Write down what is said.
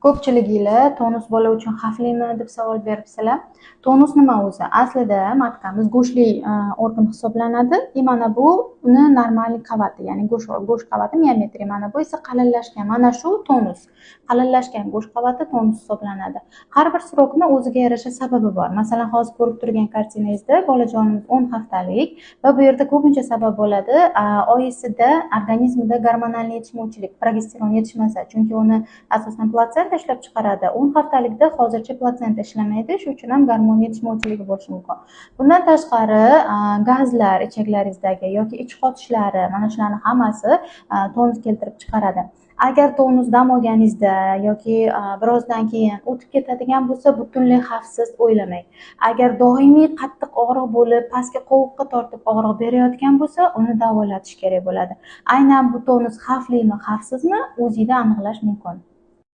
Ko'pchiliginglar tonus bola uchun xavflimi deb savol beribsizlar. Tonus nima o'zi? Aslida matqamiz go'shtli organ hisoblanadi. Mana bu uni normal qavati, ya'ni go'sht qavati miometri. Mana bu esa qalinlashgan. Mana shu tonus. Qalinlashgan go'sht qavati tonus hisoblanadi. Har bir srokni o'ziga yarasha sababi bor. Masalan, hozir ko'rib turgan kartinangizda bolajonimiz 10 haftalik va bu yerda ko'pincha sabab bo'ladi. Oyisida organizmida gormonal yetishmovchilik, progesteron yetishmasa, chunki uni asosan platsenta ishlab chiqaradi. 10 haftalikda hozircha platsenta ishlamaydi, shuning uchun ham gormon yetishmovchiligi bo'lishi mumkin. Bundan tashqari, gazlar ichaklaringizdagi yoki ich qotishlari, mana shularning hammasi tonus keltirib chiqaradi. Agar tonus dam olganingizda yoki birozdan keyin o'tib ketadigan bo'lsa, butunlay xavfsiz o'ylamang. Agar doimiy qattiq og'riq bo'lib, pastga qovuqqa tortib og'riq berayotgan bo'lsa, uni davolatish kerak bo'ladi. Aynan bu tonus xavflimi, xavfsizmi, o'zingizda aniqlash mumkin.